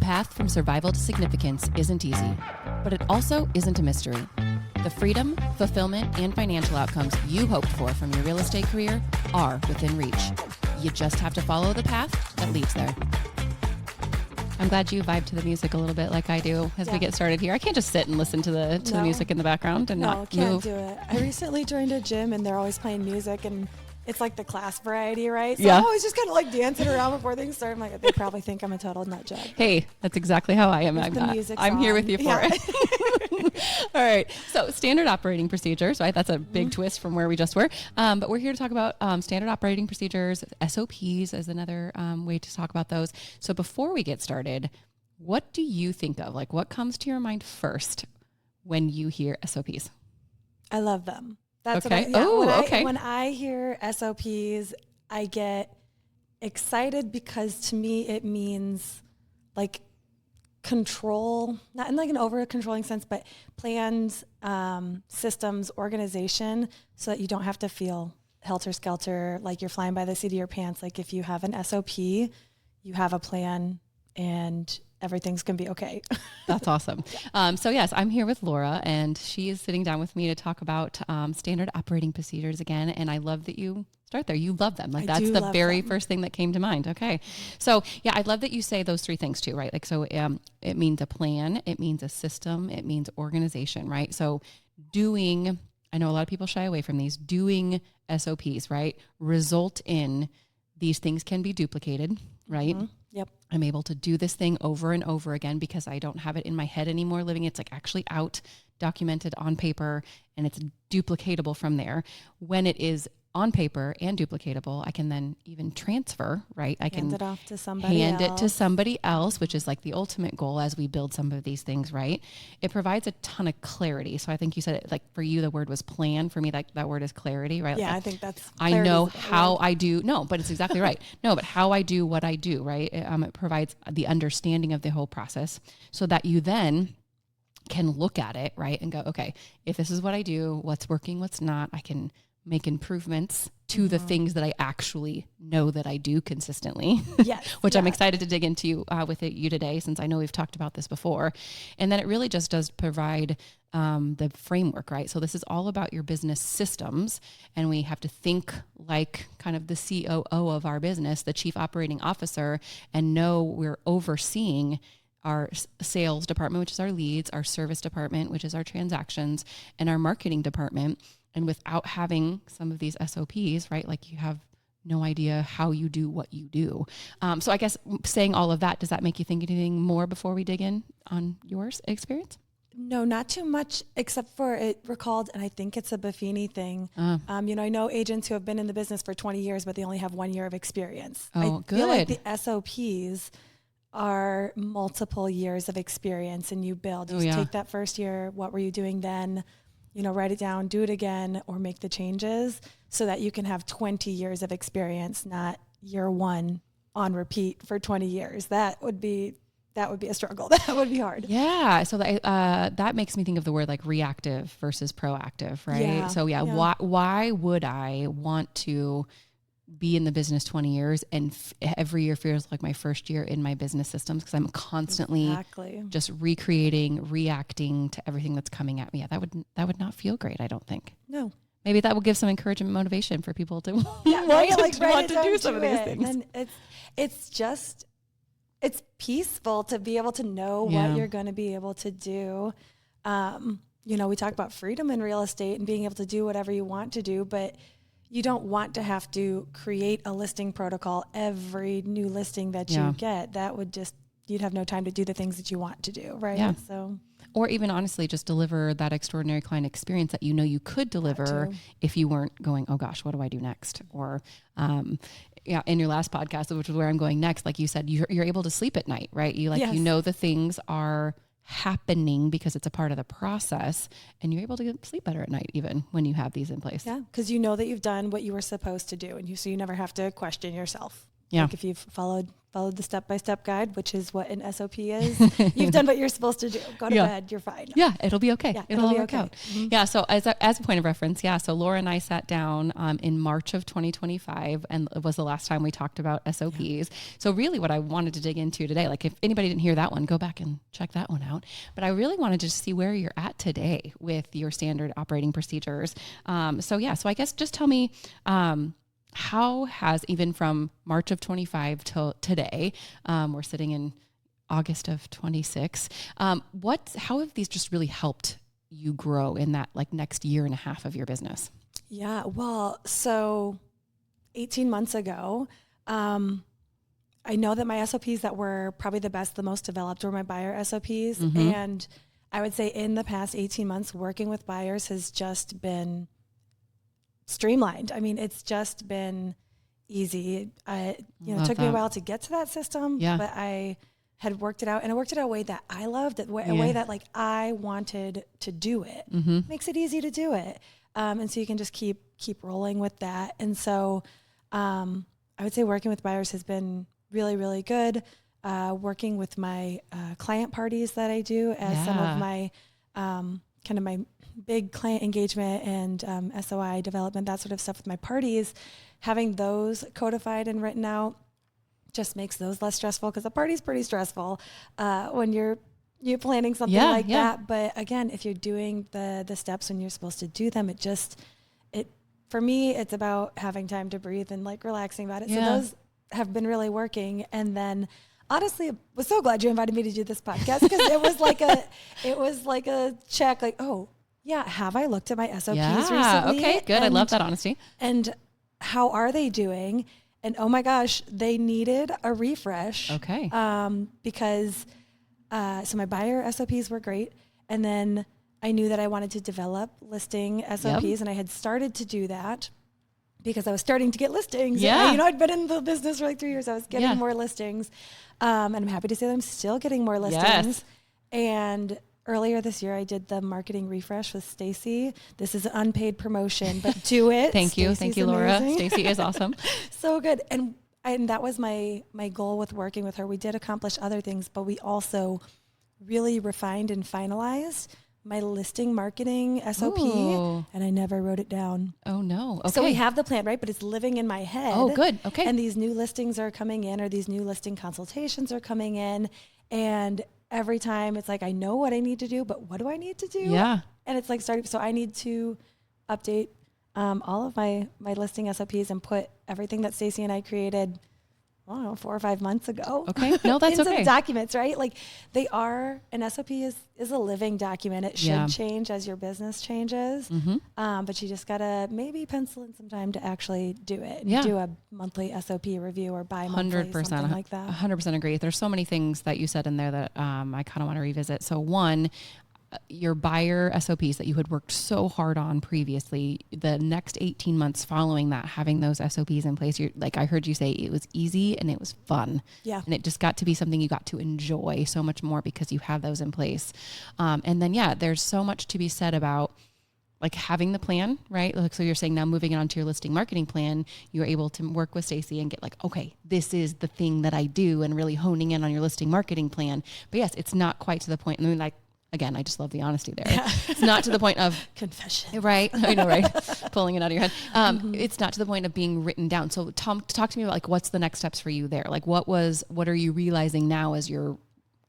path from survival to significance isn't easy, but it also isn't a mystery. The freedom, fulfillment, and financial outcomes you hoped for from your real estate career are within reach. You just have to follow the path that leads there. I'm glad you vibe to the music a little bit like I do as we get started here. I can't just sit and listen to the music in the background and not move. No, can't do it. I recently joined a gym and they're always playing music and it's like the class variety, right? So I'm always just kind of like dancing around before things start. I'm like, they probably think I'm a total nut job. Hey, that's exactly how I am. I'm here with you for it. All right. So standard operating procedures, right? That's a big twist from where we just were. But we're here to talk about standard operating procedures. SOPs is another way to talk about those. So before we get started, what do you think of? Like, what comes to your mind first when you hear SOPs? I love them. That's okay. When I hear SOPs, I get excited because to me it means like control, not in like an over controlling sense, but plans, systems, organization, so that you don't have to feel helter skelter, like you're flying by the seat of your pants. Like if you have an SOP, you have a plan and everything's going to be okay. That's awesome. So yes, I'm here with Laura and she is sitting down with me to talk about standard operating procedures again. And I love that you start there. You love them. Like that's the very first thing that came to mind. Okay. So yeah, I love that you say those three things too, right? Like, so it means a plan, it means a system, it means organization, right? So I know a lot of people shy away from these, doing SOPs, right? Result in these things can be duplicated, right? Mm-hmm. Yep. I'm able to do this thing over and over again because I don't have it in my head anymore living. It's like actually out, documented on paper, and it's duplicatable from there. When it is on paper and duplicatable, I can then even transfer, right? I can hand it off to somebody else. It to somebody else, which is like the ultimate goal as we build some of these things, right? It provides a ton of clarity. So I think you said it, like for you, the word was plan. For me, that word is clarity, right? Yeah, like, I think that's, I know how I do. No, but it's exactly right. No, but how I do what I do, right? It provides the understanding of the whole process so that you then can look at it, right? And go, okay, if this is what I do, what's working, what's not, I can make improvements to the things that I actually know that I do consistently, which I'm excited to dig into with you today, since I know we've talked about this before. And then it really just does provide the framework, right? So this is all about your business systems, and we have to think like kind of the COO of our business, the chief operating officer, and know we're overseeing our sales department, which is our leads, our service department, which is our transactions, and our marketing department. And without having some of these SOPs, right, like you have no idea how you do what you do. So I guess saying all of that, does that make you think anything more before we dig in on your experience? No, not too much, except for it recalled, and I think it's a Buffini thing. I know agents who have been in the business for 20 years, but they only have 1 year of experience. Oh, I feel like the SOPs are multiple years of experience, and you build. You take that first year, what were you doing then? Write it down, do it again, or make the changes so that you can have 20 years of experience, not year one on repeat for 20 years. That would be a struggle. That would be hard. Yeah. So that makes me think of the word like reactive versus proactive, right? Yeah. So why would I want to be in the business 20 years and every year feels like my first year in my business systems, because I'm constantly just recreating, reacting to everything that's coming at me. Yeah, that would not feel great, I don't think. No. Maybe that will give some encouragement, motivation for people to want to do some of these things. And it's peaceful to be able to know what you're going to be able to do. We talk about freedom in real estate and being able to do whatever you want to do, but you don't want to have to create a listing protocol every new listing that you get. That would you'd have no time to do the things that you want to do, right? Yeah. So, or even honestly, just deliver that extraordinary client experience that you could deliver if you weren't going, oh gosh, what do I do next? Or, in your last podcast, which is where I'm going next, like you said, you're able to sleep at night, right? The things are happening because it's a part of the process, and you're able to sleep better at night even when you have these in place. Yeah, because you know that you've done what you were supposed to do, and so you never have to question yourself. Yeah. Like if you've followed the step-by-step guide, which is what an SOP is, you've done what you're supposed to do. Go to bed, you're fine. Yeah, it'll be okay. Yeah, it'll all be work okay. out. Yeah, so as a point of reference, so Laura and I sat down in March of 2025, and it was the last time we talked about SOPs. Yeah. So really what I wanted to dig into today, like if anybody didn't hear that one, go back and check that one out. But I really wanted to see where you're at today with your standard operating procedures. So I guess just tell me, how has, even from March of 25 till today, we're sitting in August of 26, how have these just really helped you grow in that like next year and a half of your business? Yeah, well, so 18 months ago, I know that my SOPs that were probably the best, the most developed were my buyer SOPs. And I would say in the past 18 months, working with buyers has just been streamlined. I mean, it's just been easy. It took me a while to get to that system, but I had worked it out, and I worked it out a way that I loved, a way that like I wanted to do it. Makes it easy to do it. And so you can just keep rolling with that. And so I would say working with buyers has been really, really good. Working with my client parties that I do as some of my kind of my big client engagement and SOI development, that sort of stuff with my parties, having those codified and written out just makes those less stressful, because the party's pretty stressful when you're planning something like that. But again, if you're doing the steps when you're supposed to do them, for me, it's about having time to breathe and like relaxing about it. So those have been really working. And then honestly, I was so glad you invited me to do this podcast, because it was like a check, like, oh yeah, have I looked at my SOPs recently? Okay, good. I love that honesty. And how are they doing? And oh my gosh, they needed a refresh. Okay. Because so my buyer SOPs were great. And then I knew that I wanted to develop listing SOPs, and I had started to do that because I was starting to get listings. Yeah. I'd been in the business for like 3 years. I was getting more listings. And I'm happy to say that I'm still getting more listings. Yes. And earlier this year, I did the marketing refresh with Stacy. This is an unpaid promotion, but do it. Thank you, Laura. Stacy is awesome. So good. And that was my goal with working with her. We did accomplish other things, but we also really refined and finalized my listing marketing SOP. Ooh. And I never wrote it down. Oh no. Okay. So we have the plan, right? But it's living in my head. Oh, good. Okay. And these new listings are coming in, or these new listing consultations are coming in. And every time it's like, I know what I need to do, but what do I need to do? Yeah. And it's like so I need to update all of my listing SOPs and put everything that Stacy and I created, I don't know, 4 or 5 months ago. Okay. No, that's into okay. documents, right? Like an SOP is a living document. It should change as your business changes. But you just gotta maybe pencil in some time to actually do it and do a monthly SOP review or bi-monthly, 100%, something like that. 100% agree. There's so many things that you said in there that I kind of want to revisit. So one, your buyer SOPs that you had worked so hard on previously, the next 18 months following that, having those SOPs in place, like I heard you say, it was easy and it was fun. Yeah. And it just got to be something you got to enjoy so much more because you have those in place. And then, there's so much to be said about like having the plan, right? Like, so you're saying now moving on to your listing marketing plan, you're able to work with Stacy and get like, okay, this is the thing that I do, and really honing in on your listing marketing plan. But yes, it's not quite to the point. I mean, like, again, I just love the honesty there. Yeah. It's not to the point of confession, right? I know, right? Pulling it out of your head. It's not to the point of being written down. So talk to me about like, what's the next steps for you there? Like what are you realizing now as you're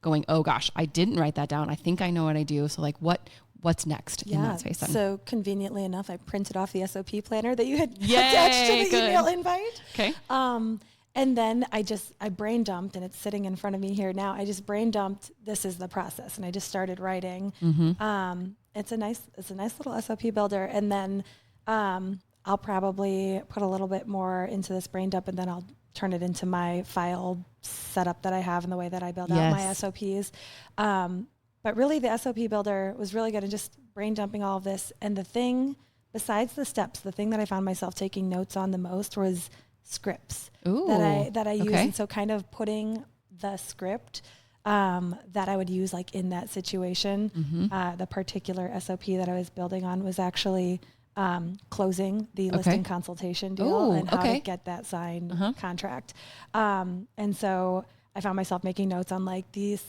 going, oh gosh, I didn't write that down. I think I know what I do. So like what's next in that space then? So conveniently enough, I printed off the SOP planner that you had attached to the email invite. Okay. And then I brain dumped, and it's sitting in front of me here now. I just brain dumped, this is the process. And I just started writing. It's a nice little SOP builder. And then I'll probably put a little bit more into this brain dump, and then I'll turn it into my file setup that I have and the way that I build out my SOPs. But really the SOP builder was really good at just brain dumping all of this. And the thing, besides the steps, the thing that I found myself taking notes on the most was scripts that I use. And so kind of putting the script that I would use like in that situation, the particular SOP that I was building on was actually closing the listing consultation deal Ooh, and how okay. to get that signed contract. And so I found myself making notes on like these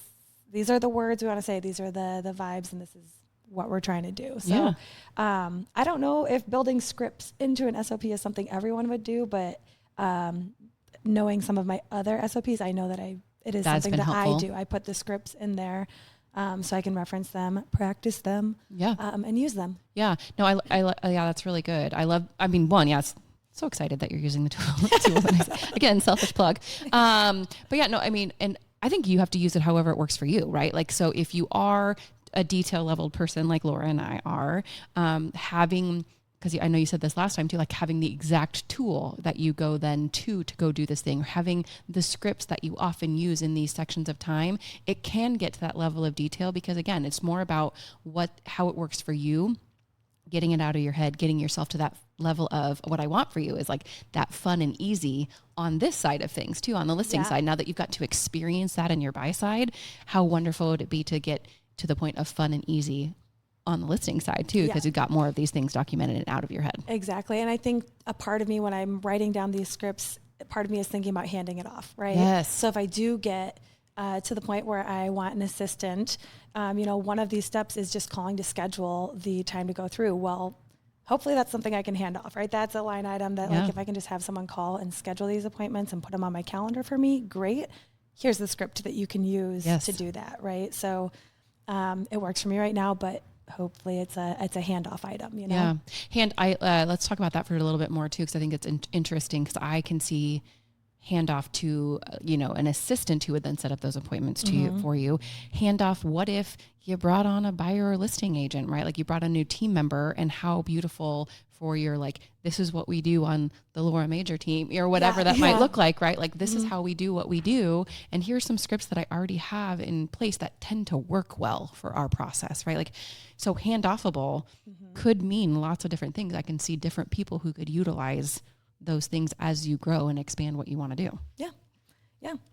are the words we want to say, these are the vibes, and this is what we're trying to do. So I don't know if building scripts into an SOP is something everyone would do, but knowing some of my other SOPs, I know that it is That's something that helpful. I do. I put the scripts in there so I can reference them, practice them, and use them. Yeah. No, I yeah, that's really good. Yes. So excited that you're using the tool. Again, selfish plug. But yeah, no, I mean, and I think you have to use it however it works for you, right? Like, so if you are a detail leveled person like Laura and I are, because I know you said this last time too, like having the exact tool that you go then to go do this thing, or having the scripts that you often use in these sections of time, it can get to that level of detail because again, it's more about how it works for you, getting it out of your head, getting yourself to that level of what I want for you is like that fun and easy on this side of things too, on the listing side. Now that you've got to experience that in your buy side, how wonderful would it be to get to the point of fun and easy on the listing side too, because you've got more of these things documented and out of your head. Exactly. And I think a part of me when I'm writing down these scripts, part of me is thinking about handing it off, right? Yes. So if I do get to the point where I want an assistant, one of these steps is just calling to schedule the time to go through. Well, hopefully that's something I can hand off, right? That's a line item that like if I can just have someone call and schedule these appointments and put them on my calendar for me, great. Here's the script that you can use to do that, right? So it works for me right now, but hopefully it's a handoff item, Yeah. Let's talk about that for a little bit more too, because I think it's interesting because I can see handoff to, an assistant who would then set up those appointments for you. Handoff, what if you brought on a buyer or listing agent, right? Like you brought a new team member, and how beautiful for your, like, this is what we do on the Laura Major team or whatever that might look like, right? Like this is how we do what we do. And here's some scripts that I already have in place that tend to work well for our process, right? Like, so handoffable could mean lots of different things. I can see different people who could utilize those things as you grow and expand what you want to do. Yeah.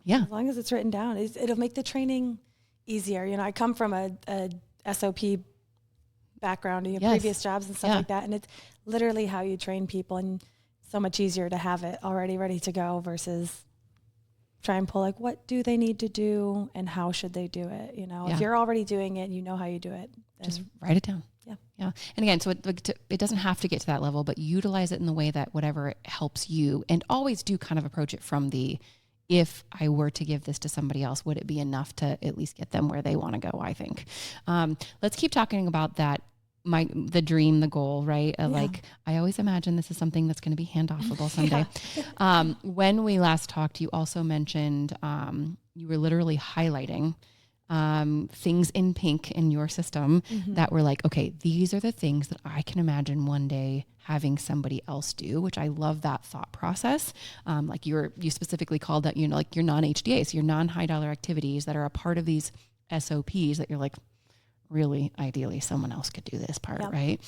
As long as it's written down, it'll make the training easier. I come from a SOP background, previous jobs and stuff like that. And it's literally how you train people, and so much easier to have it already ready to go versus try and pull like, what do they need to do and how should they do it? If you're already doing it, you know how you do it. Just write it down. Yeah. And again, so it doesn't have to get to that level, but utilize it in the way that whatever helps you, and always do kind of approach it from if I were to give this to somebody else, would it be enough to at least get them where they want to go? I think. Let's keep talking about that. The dream, the goal, right? Like, I always imagine this is something that's going to be handoffable someday. When we last talked, you also mentioned, you were literally highlighting things in pink in your system that were like, okay, these are the things that I can imagine one day having somebody else do, which I love that thought process. Like you specifically called that, like your non-HDAs, your non-high dollar activities that are a part of these SOPs that you're like, really ideally someone else could do this part, right?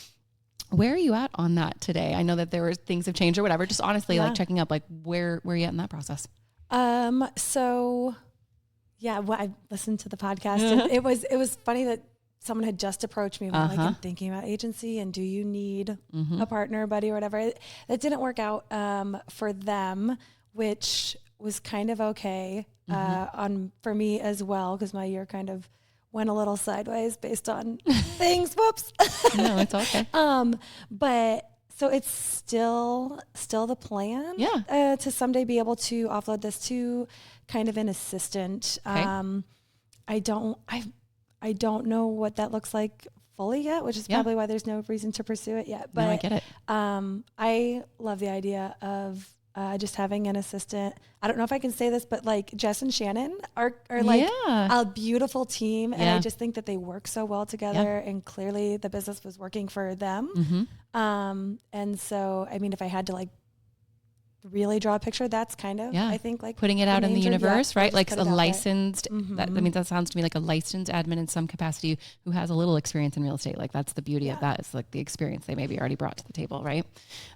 Where are you at on that today? I know that there were things have changed or whatever, just honestly like checking up, like where are you at in that process? I listened to the podcast and it was funny that someone had just approached me like, I'm thinking about agency and do you need a partner, buddy, or whatever. That didn't work out for them, which was kind of okay for me as well, because my year kind of went a little sideways based on things. Whoops. No, it's okay. But so it's still the plan to someday be able to offload this to kind of an assistant. Okay. I don't know what that looks like fully yet, which is probably why there's no reason to pursue it yet. But no, I get it. I love the idea of just having an assistant. I don't know if I can say this, but like Jess and Shannon are like a beautiful team. And I just think that they work so well together, and clearly the business was working for them. And so, I mean, if I had to like really draw a picture, that's kind of, I think, like putting it out in the universe, right? Like a licensed, that sounds to me like a licensed admin in some capacity who has a little experience in real estate. Like that's the beauty of that, is like the experience they maybe already brought to the table, right?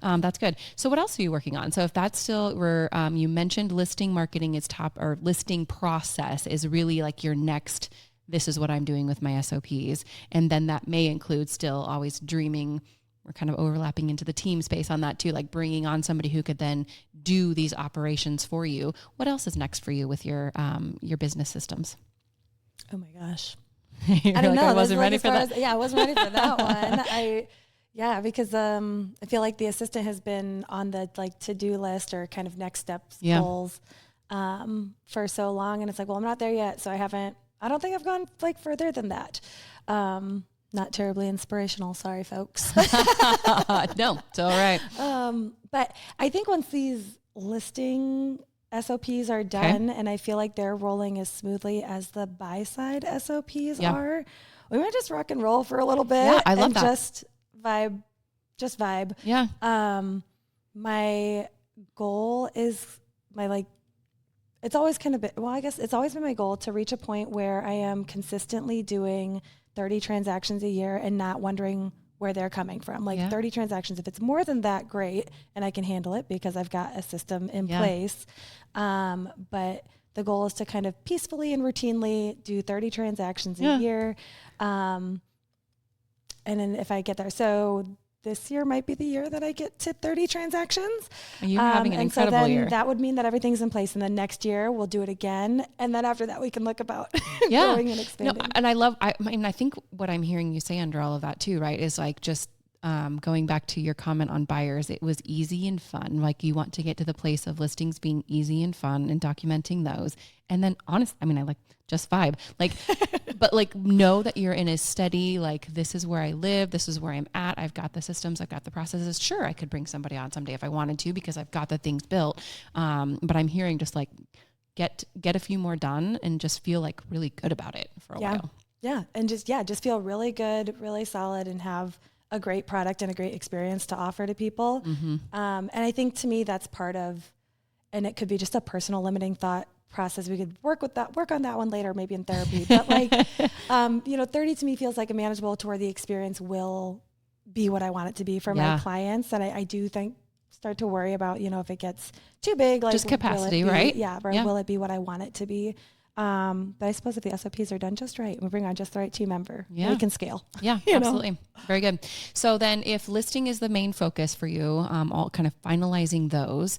That's good. So what else are you working on? So if that's still where you mentioned listing marketing is top, or listing process is really like your next, this is what I'm doing with my SOPs. And then that may include still always dreaming we're kind of overlapping into the team space on that too, like bringing on somebody who could then do these operations for you. What else is next for you with your business systems? Oh my gosh. I don't know. I wasn't ready for that. I wasn't ready for that one. Because I feel like the assistant has been on the like to-do list or kind of next steps goals for so long. And it's like, well, I'm not there yet. So I don't think I've gone like further than that. Not terribly inspirational. Sorry, folks. No, it's all right. But I think once these listing SOPs are done, and I feel like they're rolling as smoothly as the buy side SOPs are, we might just rock and roll for a little bit. Yeah, I love that. Just vibe. Yeah. My goal is it's always kind of been, I guess it's always been my goal to reach a point where I am consistently doing 30 transactions a year and not wondering where they're coming from. 30 transactions. If it's more than that, great. And I can handle it because I've got a system in place. But the goal is to kind of peacefully and routinely do 30 transactions a year. And then if I get there, so this year might be the year that I get to 30 transactions. You're having an incredible so then year. That would mean that everything's in place. And then next year we'll do it again. And then after that, we can look about growing and expanding. No, and I think what I'm hearing you say under all of that too, right, is like just going back to your comment on buyers, it was easy and fun. Like you want to get to the place of listings being easy and fun and documenting those. And then honestly, I like just vibe, but know that you're in a steady, this is where I live. This is where I'm at. I've got the systems. I've got the processes. Sure. I could bring somebody on someday if I wanted to, because I've got the things built. But I'm hearing just get a few more done and just feel really good about it for a while. Yeah. And just feel really good, really solid, and have a great product and a great experience to offer to people. Mm-hmm. And I think to me, that's part of, and it could be just a personal limiting thought process. We could work on that one later, maybe in therapy, but 30 to me feels like a manageable to where the experience will be what I want it to be for my clients. And I do start to worry about, if it gets too big, just capacity, right? Yeah. Will it be what I want it to be? But I suppose if the SOPs are done just right, we bring on just the right team member, we can scale. Yeah, absolutely. Very good. So then if listing is the main focus for you, all kind of finalizing those,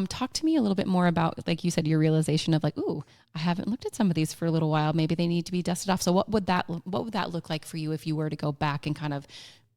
talk to me a little bit more about, like you said, your realization of ooh, I haven't looked at some of these for a little while. Maybe they need to be dusted off. So what would that look like for you if you were to go back and kind of,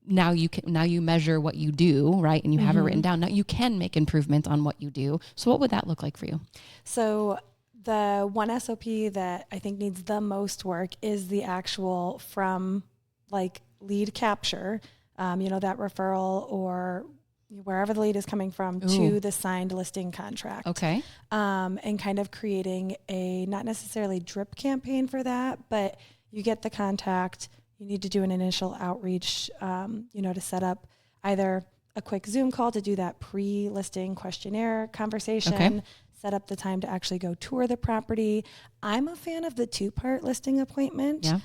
now you measure what you do, right? And you have it written down. Now you can make improvements on what you do. So what would that look like for you? So the one SOP that I think needs the most work is the actual from lead capture, that referral or wherever the lead is coming from to the signed listing contract. Okay. And kind of creating a, not necessarily drip campaign for that, but you get the contact, you need to do an initial outreach, to set up either a quick Zoom call to do that pre-listing questionnaire conversation, set up the time to actually go tour the property. I'm a fan of the 2-part listing appointment. Yeah.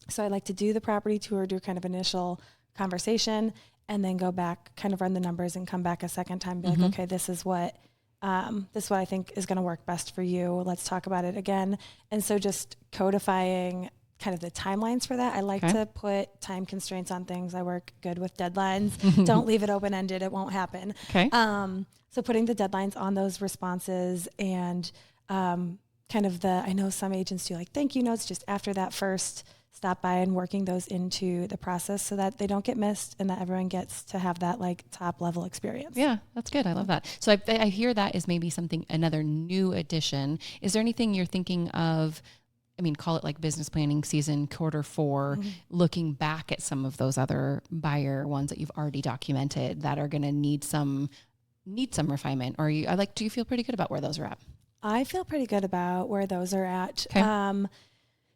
So I like to do the property tour, do kind of initial conversation, and then go back, kind of run the numbers and come back a second time, be like, okay, this is what I think is going to work best for you. Let's talk about it again. And so just codifying kind of the timelines for that. I like to put time constraints on things. I work good with deadlines. Don't leave it open-ended. It won't happen. Okay. So putting the deadlines on those responses and kind of I know some agents do thank you notes just after that first stop by, and working those into the process so that they don't get missed and that everyone gets to have that top level experience. Yeah, that's good. I love that. So I hear that is maybe another new addition. Is there anything you're thinking of? Call it business planning season, Q4, looking back at some of those other buyer ones that you've already documented that are going to need some refinement, or do you feel pretty good about where those are at? I feel pretty good about where those are at. Okay.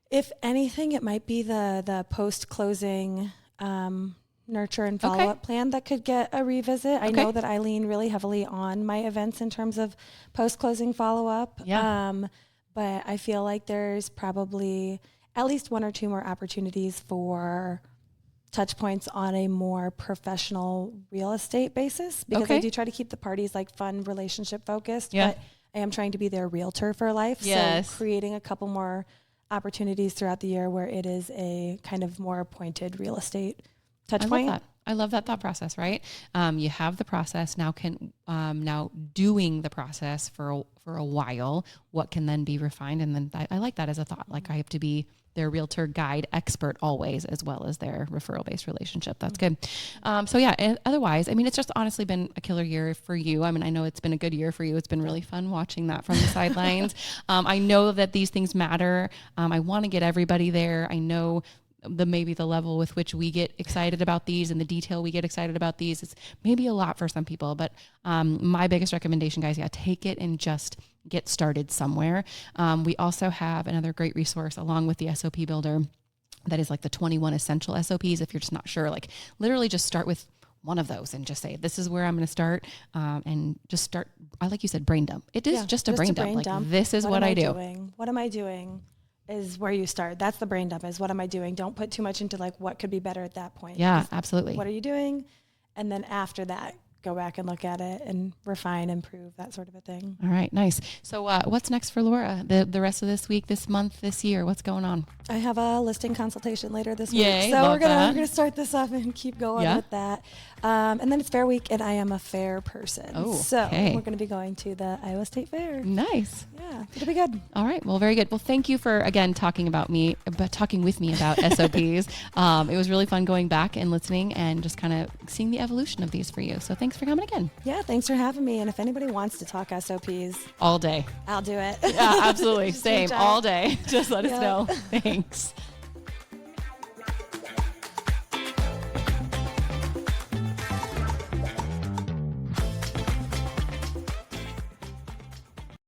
If anything, it might be the post-closing nurture and follow-up plan that could get a revisit. I know that I lean really heavily on my events in terms of post-closing follow-up. Yeah. But I feel like there's probably at least 1 or 2 more opportunities for Touchpoints on a more professional real estate basis, because I do try to keep the parties fun, relationship focused, but I am trying to be their realtor for life. Yes. So creating a couple more opportunities throughout the year where it is a kind of more appointed real estate touch point. I love that thought process, right? You have the process now. Now doing the process for a while, what can then be refined? And then I like that as a thought. Like I have to be their realtor guide expert always, as well as their referral based relationship. That's good. So yeah, and otherwise, I mean, it's just honestly been a killer year for you. I mean, I know it's been a good year for you. It's been really fun watching that from the sidelines. I know that these things matter. I want to get everybody there. I know maybe the level with which we get excited about these and the detail we get excited about these is maybe a lot for some people, but my biggest recommendation, guys, take it and just get started somewhere. We also have another great resource along with the SOP builder that is like the 21 essential SOPs. If you're just not sure, like literally just start with one of those and just say, this is where I'm going to start. And just start, like you said, brain dump. It is just a brain dump. Like this is what I do. What am I doing? Is where you start. That's the brain dump, is what am I doing? Don't put too much into like what could be better at that point. Yeah, absolutely. What are you doing? And then after that, go back and look at it and refine, improve, that sort of a thing. All right, nice. So what's next for Laura? The rest of this week, this month, this year, what's going on? I have a listing consultation later this Yay, week. So love we're gonna start this up and keep going with that. And then it's Fair Week, and I am a fair person. Oh, so okay. we're going to be going to the Iowa State Fair. Nice. Yeah, it'll be good. All right. Well, very good. Well, thank you for, again, talking with me about SOPs. It was really fun going back and listening and just kind of seeing the evolution of these for you. So thanks for coming again. Yeah, thanks for having me. And if anybody wants to talk SOPs, all day, I'll do it. Yeah, absolutely. Same all day. Just let us know. Thanks.